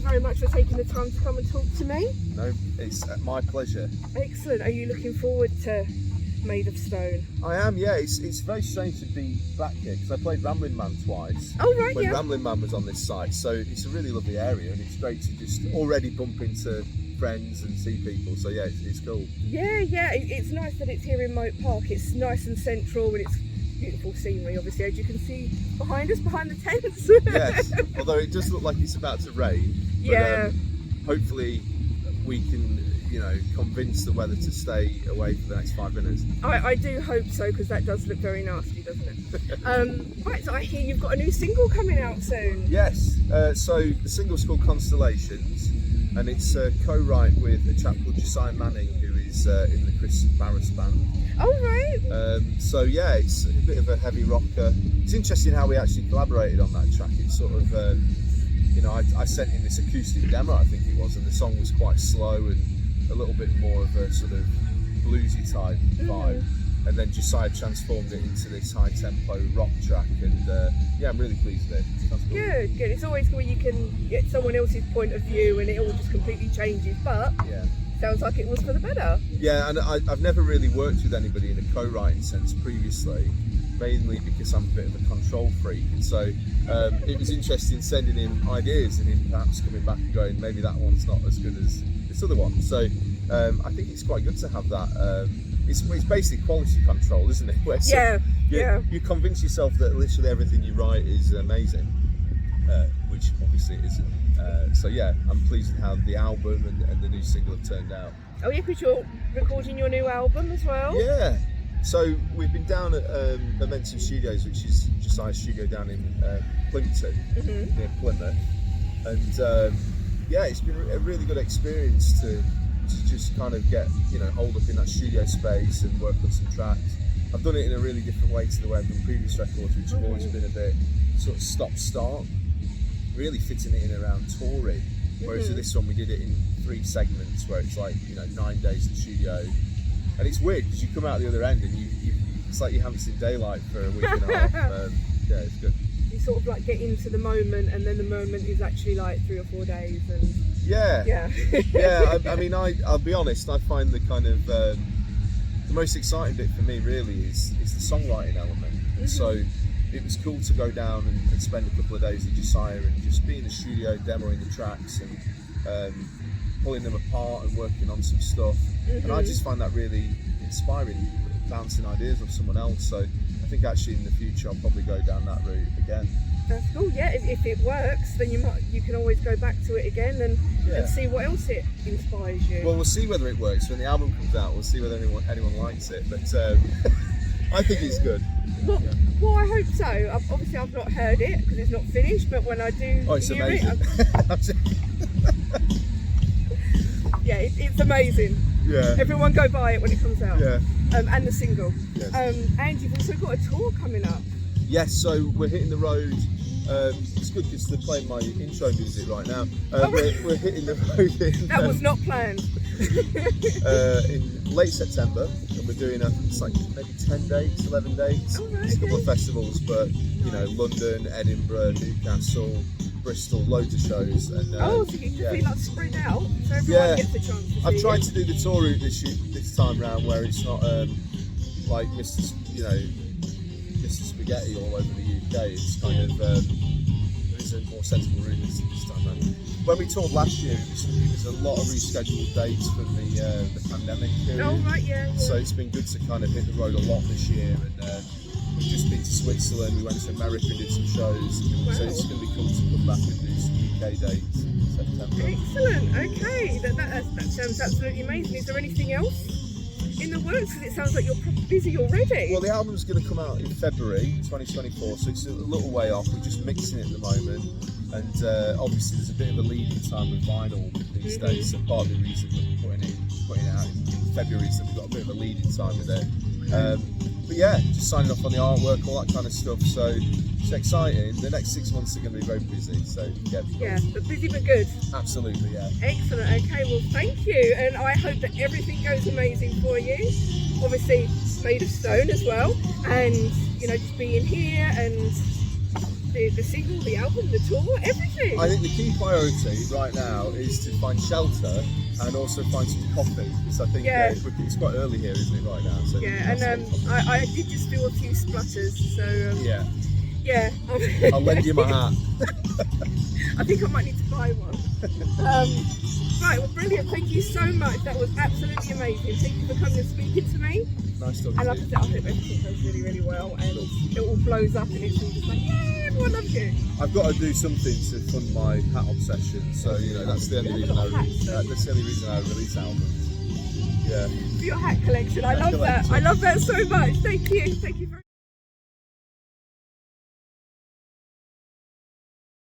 very much for taking the time to come and talk to me. No, it's my pleasure. Excellent. Are you looking forward to Maid of Stone? I am, yeah. It's very strange to be back here because I played Ramblin' Man twice. Oh, right, when yeah. Ramblin' Man was on this site, so it's a really lovely area and it's great to just already bump into friends and see people. So yeah, it's cool. Yeah, it's nice that it's here in Moat Park. It's nice and central and it's beautiful scenery, obviously, as you can see behind us, behind the tents. Yes, although it does look like it's about to rain. But, Yeah. Hopefully we can, convince the weather to stay away for the next 5 minutes. I do hope so, because that does look very nasty, doesn't it? Right, so I hear you've got a new single coming out soon. Yes, so the single's called Constellations, and it's co-write with a chap called Josiah Manning, who is in the Chris Barris band. Oh, right. So yeah, it's a bit of a heavy rocker. It's interesting how we actually collaborated on that track. It's sort of, I sent in this acoustic demo, I think it was, and the song was quite slow and a little bit more of a sort of bluesy type vibe. And then Josiah transformed it into this high tempo rock track, and yeah, I'm really pleased with it. Sounds cool. Good. It's always cool you can get someone else's point of view and it all just completely changes, but Yeah. sounds like it was for the better. Yeah, and I've never really worked with anybody in a co-writing sense previously, mainly because I'm a bit of a control freak, and so it was interesting sending him ideas and him perhaps coming back and going, maybe that one's not as good as this other one. So I think it's quite good to have that. It's basically quality control, isn't it? Where you convince yourself that literally everything you write is amazing, which obviously it isn't. So yeah, I'm pleased with how the album and the new single have turned out. Oh yeah, because you're recording your new album as well. Yeah. So we've been down at Momentum Studios, which is Josiah's studio down in Plimpton, near Plymouth, and yeah, it's been a really good experience to just kind of get holed up in that studio space and work on some tracks. I've done it in a really different way to the way I've done previous records, which have always been a bit sort of stop-start, really fitting it in around touring. Whereas with this one we did it in 3 segments where it's like 9 days in studio, and it's weird because you come out the other end and it's like you haven't seen daylight for a week and a half. Yeah, it's good. You sort of like get into the moment, and then the moment is actually like 3 or 4 days, and yeah. I mean, I'll be honest. I find the kind of the most exciting bit for me really is the songwriting element. So it was cool to go down and spend a couple of days with Josiah and just be in the studio demoing the tracks and pulling them apart and working on some stuff. And I just find that really inspiring, bouncing ideas off someone else. So I think actually in the future I'll probably go down that route again. That's cool. Yeah, if it works, then you can always go back to it again and see what else it inspires you. Well, we'll see whether it works when the album comes out. We'll see whether anyone likes it. But I think it's good. Well, I hope so. Obviously, I've not heard it because it's not finished. But when I do it's hear amazing. It's amazing. Yeah. Everyone go buy it when it comes out. Yeah. And the single. Yes. And you've also got a tour coming up. Yes, so we're hitting the road. It's good because they're playing my intro music right now. We're hitting the road That was not planned. in late September, and we're doing it's like maybe 10 dates, 11 dates. There's a couple of festivals, but London, Edinburgh, Newcastle, Bristol, loads of shows. And so you can be like spread out, so everyone gets a chance to see I've tried to do the tour route this time round where it's not like Mr. Spaghetti all over the UK. It's kind of there's a more sensible route this time round. When we toured last year, it was a lot of rescheduled dates from the pandemic period. Oh right, yeah. So it's been good to kind of hit the road a lot this year, and we've just been to Switzerland. We went to America and did some shows. Wow. So it's going to be cool to come back and do some UK dates in September. Excellent. Okay, that sounds absolutely amazing. Is there anything else in the works? Because it sounds like you're busy already. Well, the album's going to come out in February 2024, so it's a little way off. We're just mixing it at the moment, and obviously there's a bit of a lead-in time with vinyl these days. So part of the reason we're putting it out in February is that we've got a bit of a lead-in time with it. But yeah, just signing off on the artwork, all that kind of stuff. So it's exciting. The next 6 months are going to be very busy. So yeah, but busy but good. Absolutely, yeah. Excellent. Okay, well, thank you, and I hope that everything goes amazing for you. Obviously, Maid of Stone as well, and just being here and the single, the album, the tour, everything. I think the key priority right now is to find shelter and also find some coffee, because I think it's quite early here, isn't it, right now? So yeah, and I did just do a few splutters, so yeah. I'll lend you my hat. I think I might need to buy one. Right, well, brilliant. Thank you so much. That was absolutely amazing. Thank you for coming and speaking to me. Nice talking And to like I you. said, I hope everything goes really, really well, and it all blows up, and it's all just like, yeah, everyone loves you. I've got to do something to fund my hat obsession, so that's the only reason that's the only reason I release albums. Yeah. For your hat collection, I love that. I love that so much. Thank you. Thank you very much.